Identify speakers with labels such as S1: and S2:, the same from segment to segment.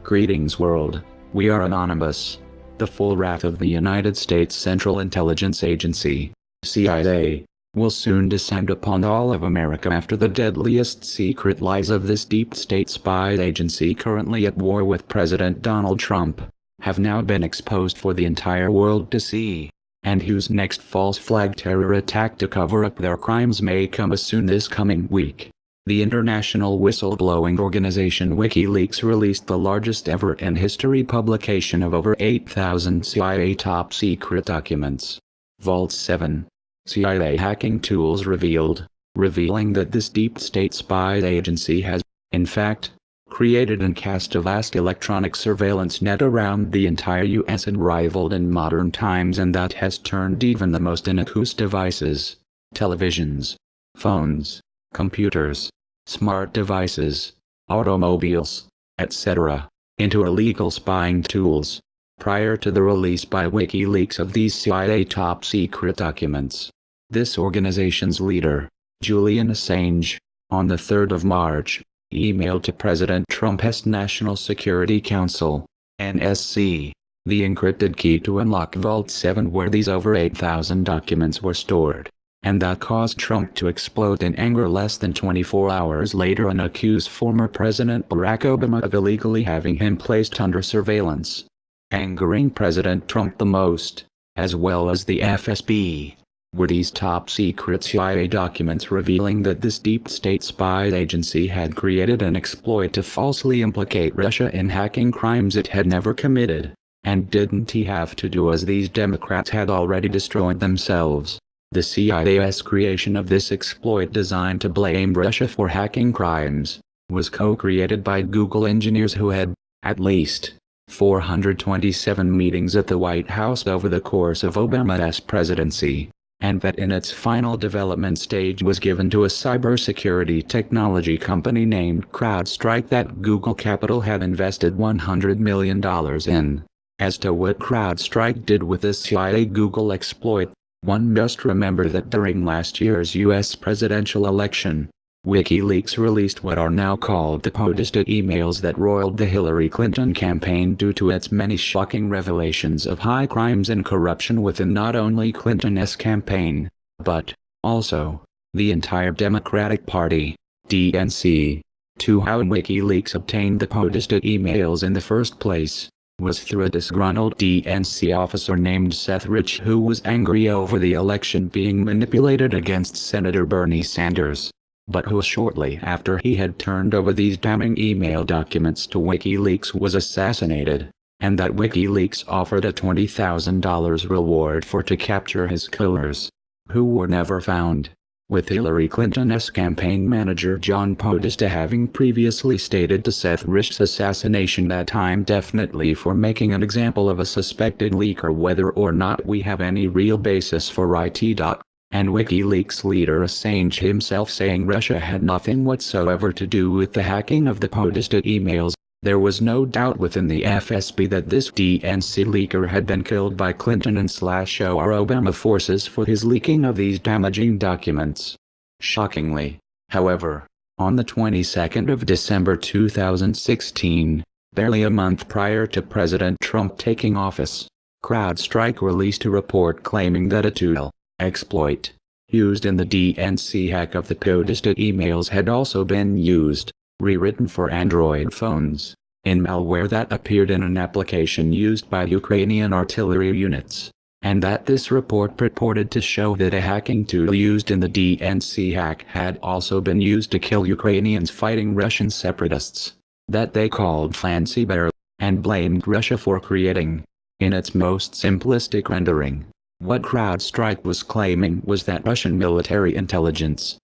S1: Greetings world, we are Anonymous. The full wrath of the United States Central Intelligence Agency, CIA, will soon descend upon all of America after the deadliest secret lies of this deep state spy agency currently at war with President Donald Trump, have now been exposed for the entire world to see, and whose next false flag terror attack to cover up their crimes may come as soon this coming week. The international whistleblowing organization Wikileaks released the largest ever in history publication of over 8,000 CIA top-secret documents. Vault 7. CIA hacking tools revealing that this deep state spy agency has, in fact, created and cast a vast electronic surveillance net around the entire US unrivaled in modern times, and that has turned even the most innocuous devices, televisions, phones, computers, smart devices, automobiles, etc., into illegal spying tools. Prior to the release by WikiLeaks of these CIA top-secret documents, this organization's leader, Julian Assange, on the 3rd of March, emailed to President Trump's National Security Council, NSC, the encrypted key to unlock Vault 7 where these over 8,000 documents were stored. And that caused Trump to explode in anger less than 24 hours later and accuse former President Barack Obama of illegally having him placed under surveillance. Angering President Trump the most, as well as the FSB, were these top-secret CIA documents revealing that this deep state spy agency had created an exploit to falsely implicate Russia in hacking crimes it had never committed. And didn't he have to do as these Democrats had already destroyed themselves? The CIA's creation of this exploit designed to blame Russia for hacking crimes was co-created by Google engineers who had, at least, 427 meetings at the White House over the course of Obama's presidency, and that in its final development stage was given to a cybersecurity technology company named CrowdStrike that Google Capital had invested $100 million in. As to what CrowdStrike did with this CIA Google exploit, one must remember that during last year's U.S. presidential election, WikiLeaks released what are now called the POTUS emails that roiled the Hillary Clinton campaign due to its many shocking revelations of high crimes and corruption within not only Clinton's campaign, but, also, the entire Democratic Party, DNC. To how WikiLeaks obtained the POTUS emails in the first place was through a disgruntled DNC officer named Seth Rich who was angry over the election being manipulated against Senator Bernie Sanders, but who shortly after he had turned over these damning email documents to WikiLeaks was assassinated, and that WikiLeaks offered a $20,000 reward to capture his killers, who were never found. With Hillary Clinton's campaign manager John Podesta having previously stated to Seth Rich's assassination that I'm definitely for making an example of a suspected leaker whether or not we have any real basis for it. And WikiLeaks leader Assange himself saying Russia had nothing whatsoever to do with the hacking of the Podesta emails. There was no doubt within the FSB that this DNC leaker had been killed by Clinton and /or Obama forces for his leaking of these damaging documents. Shockingly, however, on the 22nd of December 2016, barely a month prior to President Trump taking office, CrowdStrike released a report claiming that a tool, exploit, used in the DNC hack of the Podesta emails had also been used, rewritten for Android phones, in malware that appeared in an application used by Ukrainian artillery units, and that this report purported to show that a hacking tool used in the DNC hack had also been used to kill Ukrainians fighting Russian separatists, that they called Fancy Bear, and blamed Russia for creating. In its most simplistic rendering, what CrowdStrike was claiming was that Russian military intelligence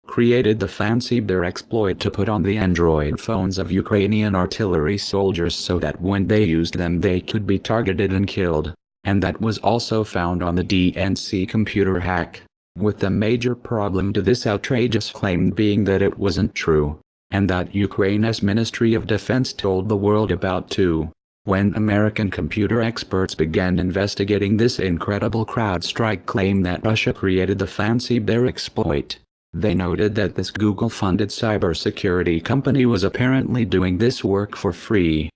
S1: created the Fancy Bear exploit to put on the Android phones of Ukrainian artillery soldiers so that when they used them they could be targeted and killed, and that was also found on the DNC computer hack, with the major problem to this outrageous claim being that it wasn't true, and that Ukraine's Ministry of Defense told the world about too. When American computer experts began investigating this incredible CrowdStrike claim that Russia created the Fancy Bear exploit, They noted that this Google-funded cybersecurity company was apparently doing this work for free! !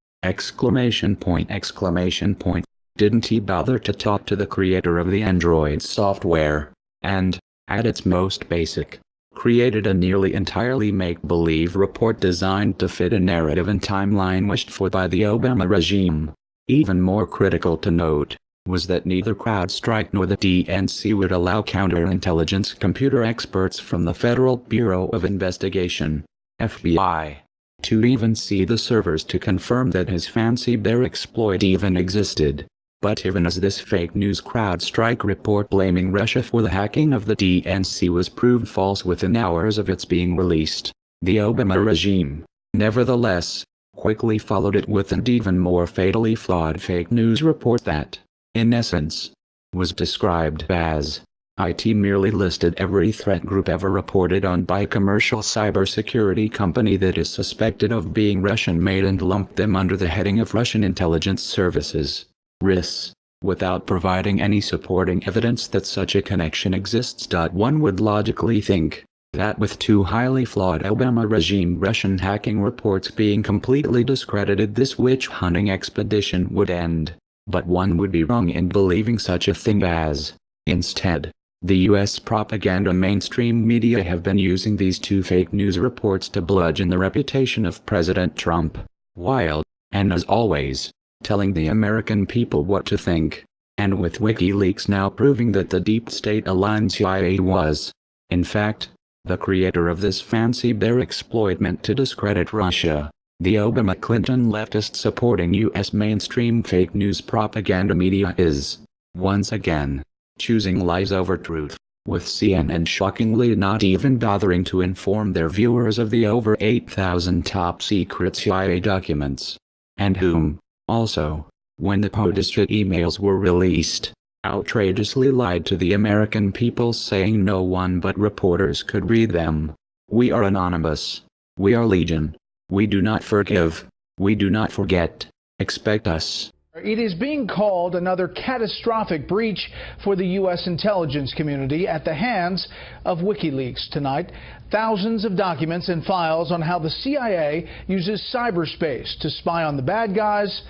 S1: Didn't he bother to talk to the creator of the Android software, and, at its most basic, created a nearly entirely make-believe report designed to fit a narrative and timeline wished for by the Obama regime? Even more critical to note was that neither CrowdStrike nor the DNC would allow counterintelligence computer experts from the Federal Bureau of Investigation, FBI, to even see the servers to confirm that his fancy bear exploit even existed. But even as this fake news CrowdStrike report blaming Russia for the hacking of the DNC was proved false within hours of its being released, the Obama regime, nevertheless, quickly followed it with an even more fatally flawed fake news report that, in essence, was described as, it merely listed every threat group ever reported on by a commercial cybersecurity company that is suspected of being Russian-made and lumped them under the heading of Russian intelligence services. RIS, without providing any supporting evidence that such a connection exists. One would logically think that with two highly flawed Obama regime Russian hacking reports being completely discredited, this witch-hunting expedition would end. But one would be wrong in believing such a thing as, instead, the US propaganda mainstream media have been using these two fake news reports to bludgeon the reputation of President Trump, while, and as always, telling the American people what to think. And with Wikileaks now proving that the deep state-aligned CIA was, in fact, the creator of this fancy bear exploit meant to discredit Russia, the Obama-Clinton leftist supporting US mainstream fake news propaganda media is, once again, choosing lies over truth, with CNN shockingly not even bothering to inform their viewers of the over 8,000 top-secret CIA documents, and whom, also, when the POTUS emails were released, outrageously lied to the American people saying no one but reporters could read them. We are anonymous. We are legion. We do not forgive. We do not forget. Expect us.
S2: It is being called another catastrophic breach for the U.S. intelligence community at the hands of Wikileaks tonight. Thousands of documents and files on how the CIA uses cyberspace to spy on the bad guys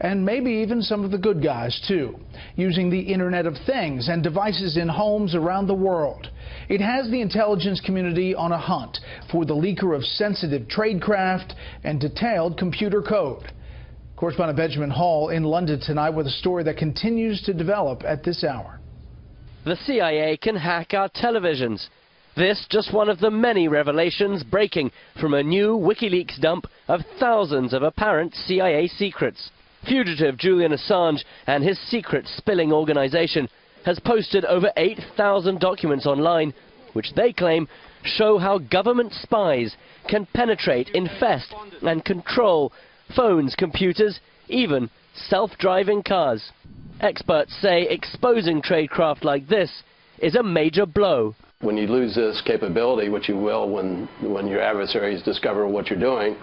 S2: and maybe even some of the good guys, too, using the Internet of Things and devices in homes around the world. It has the intelligence community on a hunt for the leaker of sensitive tradecraft and detailed computer code. Correspondent Benjamin Hall in London tonight with a story that continues to develop at this hour.
S3: The CIA can hack our televisions. This just one of the many revelations breaking from a new Wikileaks dump of thousands of apparent CIA secrets. Fugitive Julian Assange and his secret spilling organization has posted over 8,000 documents online, which they claim show how government spies can penetrate, infest and control phones, computers, even self-driving cars. Experts say exposing tradecraft like this is a major blow.
S4: When you lose this capability, which you will when your adversaries discover what you're doing,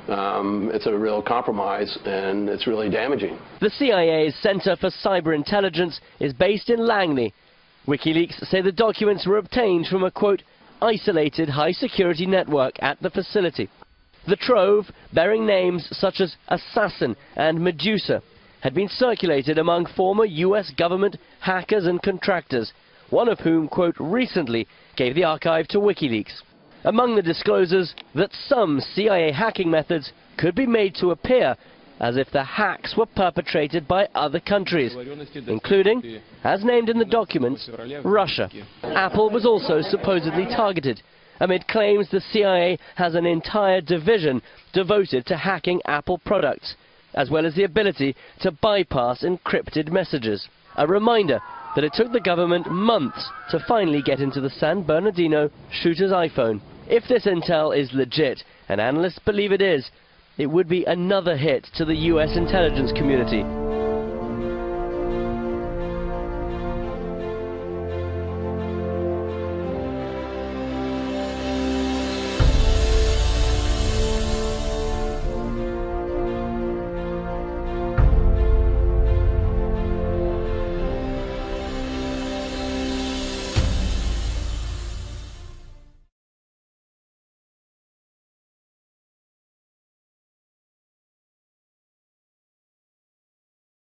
S4: it's a real compromise and it's really damaging.
S3: The CIA's Center for Cyber Intelligence is based in Langley. WikiLeaks say the documents were obtained from a, quote, isolated high-security network at the facility. The trove, bearing names such as Assassin and Medusa, had been circulated among former US government hackers and contractors, one of whom, quote, recently gave the archive to WikiLeaks. Among the disclosures, that some CIA hacking methods could be made to appear as if the hacks were perpetrated by other countries, including, as named in the documents, Russia. Apple was also supposedly targeted, amid claims the CIA has an entire division devoted to hacking Apple products, as well as the ability to bypass encrypted messages. A reminder that it took the government months to finally get into the San Bernardino shooter's iPhone. If this intel is legit, and analysts believe it is, it would be another hit to the US intelligence community.